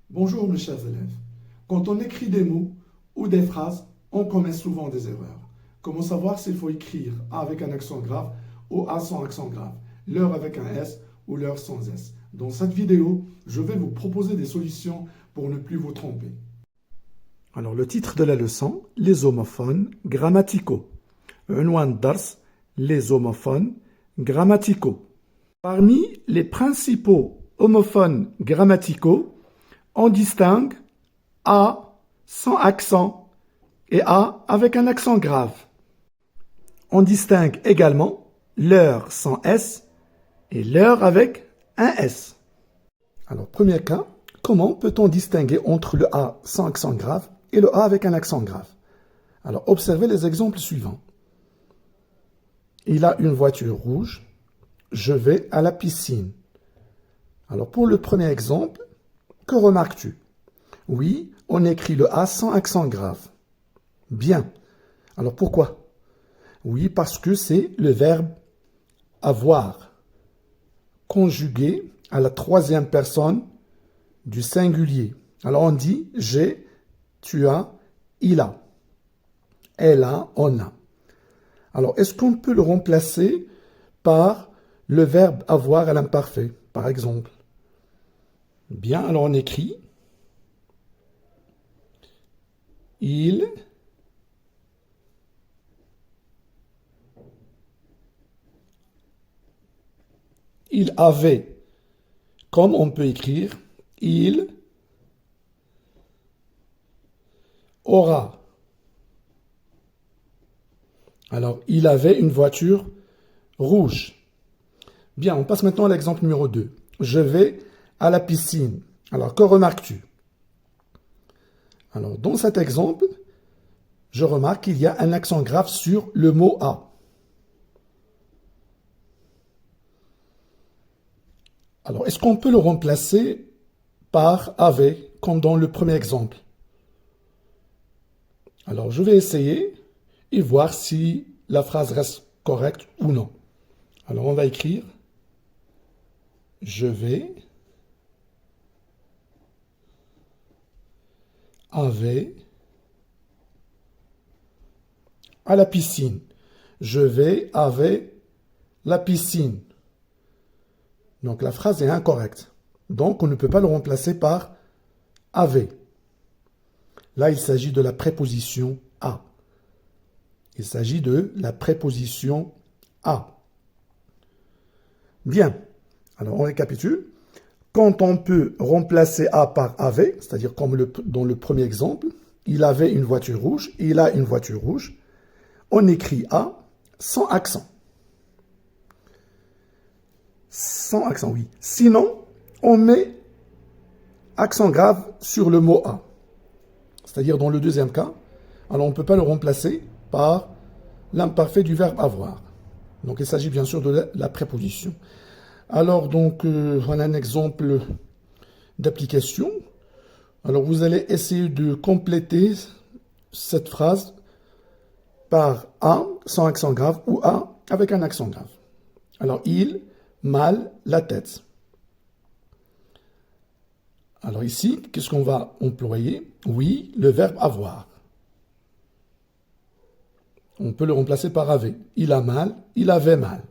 Bonjour mes chers élèves. Quand on écrit des mots ou des phrases, on commet souvent des erreurs. Comment savoir s'il faut écrire A avec un accent grave ou A sans accent grave, l'heure avec un S ou l'heure sans S? Dans cette vidéo, je vais vous proposer des solutions pour ne plus vous tromper. Alors le titre de la leçon, les homophones grammaticaux. Unwan dars, les homophones grammaticaux. Parmi les principaux homophones grammaticaux, on distingue A sans accent et A avec un accent grave. On distingue également l'heure sans S et l'heure avec un S. Alors, premier cas, comment peut-on distinguer entre le A sans accent grave et le A avec un accent grave? Alors, observez les exemples suivants. Il a une voiture rouge. Je vais à la piscine. Alors, pour le premier exemple, que remarques-tu? Oui, on écrit le A sans accent grave. Bien. Alors, pourquoi? Oui, parce que c'est le verbe avoir, conjugué à la troisième personne du singulier. Alors, on dit j'ai, tu as, il a. Elle a, on a. Alors, est-ce qu'on peut le remplacer par le verbe avoir à l'imparfait, par exemple? Bien, alors on écrit il avait, comme on peut écrire il aura. Alors, il avait une voiture rouge. Bien, on passe maintenant à l'exemple numéro 2. Je vais à la piscine. Alors, que remarques-tu? Alors, dans cet exemple, je remarque qu'il y a un accent grave sur le mot à. Alors, est-ce qu'on peut le remplacer par avait, comme dans le premier exemple? Alors, je vais essayer et voir si la phrase reste correcte ou non. Alors, on va écrire je vais avait à la piscine. Je vais avec la piscine. Donc la phrase est incorrecte. Donc on ne peut pas le remplacer par avait. Là, il s'agit de la préposition à. Il s'agit de la préposition à. Bien. Alors on récapitule. Quand on peut remplacer à par avait, c'est-à-dire comme dans le premier exemple, il avait une voiture rouge, il a une voiture rouge, on écrit A sans accent. Sans accent, oui. Sinon, on met accent grave sur le mot A. C'est-à-dire dans le deuxième cas, alors on ne peut pas le remplacer par l'imparfait du verbe avoir. Donc il s'agit bien sûr de la préposition. Alors donc, voilà un exemple d'application. Alors vous allez essayer de compléter cette phrase par A sans accent grave ou A avec un accent grave. Alors, il, mal, la tête. Alors ici, qu'est-ce qu'on va employer? Oui, le verbe avoir. On peut le remplacer par avait. Il a mal, il avait mal.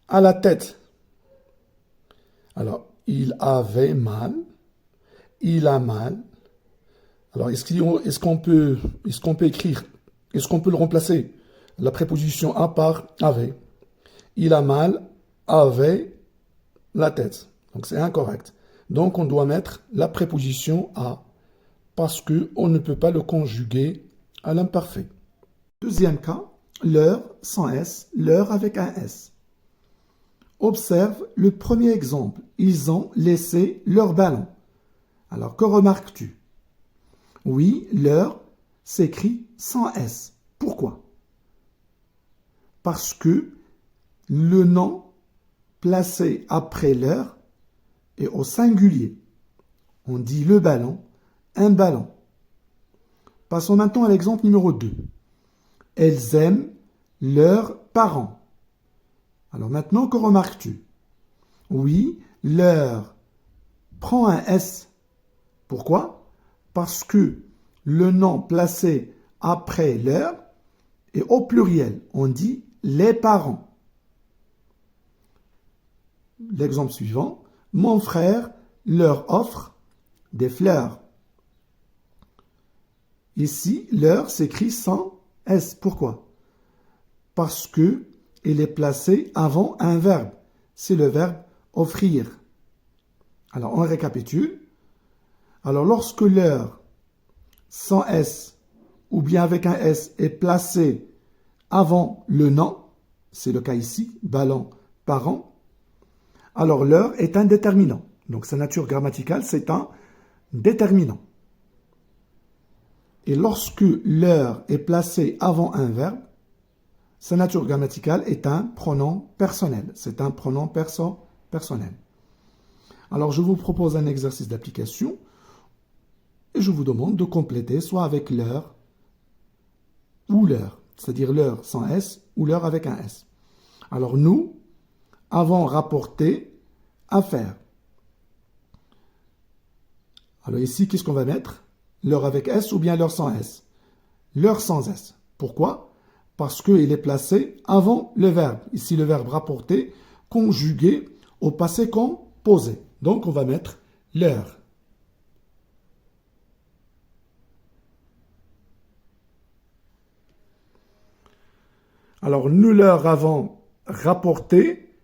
À la tête. Alors, il avait mal, il a mal. Alors, est-ce qu'on peut écrire, est-ce qu'on peut le remplacer, la préposition à par avait? Il a mal, avait la tête. Donc, c'est incorrect. Donc, on doit mettre la préposition à parce qu'on ne peut pas le conjuguer à l'imparfait. Deuxième cas, l'heure sans S, l'heure avec un S. Observe le premier exemple. Ils ont laissé leur ballon. Alors, que remarques-tu? Oui, l'heure s'écrit sans S. Pourquoi? Parce que le nom placé après l'heure est au singulier. On dit le ballon, un ballon. Passons maintenant à l'exemple numéro 2. Elles aiment leurs parents. Alors maintenant, que remarques-tu? Oui, leur prend un S. Pourquoi? Parce que le nom placé après leur est au pluriel. On dit les parents. L'exemple suivant. Mon frère leur offre des fleurs. Ici, leur s'écrit sans S. Pourquoi? Parce que il est placé avant un verbe. C'est le verbe offrir. Alors, on récapitule. Alors, lorsque leur sans S ou bien avec un S est placé avant le nom, c'est le cas ici, ballon, parent, alors leur est un déterminant. Donc, sa nature grammaticale, c'est un déterminant. Et lorsque leur est placé avant un verbe, sa nature grammaticale est un pronom personnel. C'est un pronom personnel. Alors, je vous propose un exercice d'application et je vous demande de compléter soit avec leur ou leur, c'est-à-dire leur sans S ou leur avec un S. Alors, nous avons rapporté affaire. Alors ici, qu'est-ce qu'on va mettre? Leur avec S ou bien leur sans S? Leur sans S. Pourquoi? Parce qu'il est placé avant le verbe. Ici, le verbe rapporter, conjugué au passé composé. Donc, on va mettre leur. Alors, nous leur avons rapporté.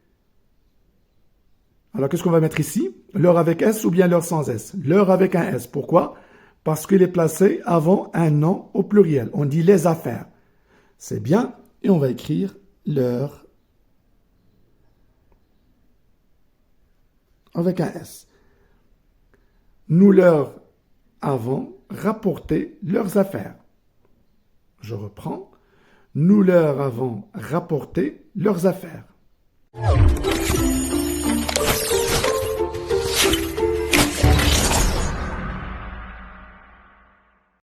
Alors, qu'est-ce qu'on va mettre ici? Leur avec S ou bien leur sans S? Leur avec un S. Pourquoi? Parce qu'il est placé avant un nom au pluriel. On dit les affaires. C'est bien. Et on va écrire leur avec un S. Nous leur avons rapporté leurs affaires. Je reprends. Nous leur avons rapporté leurs affaires.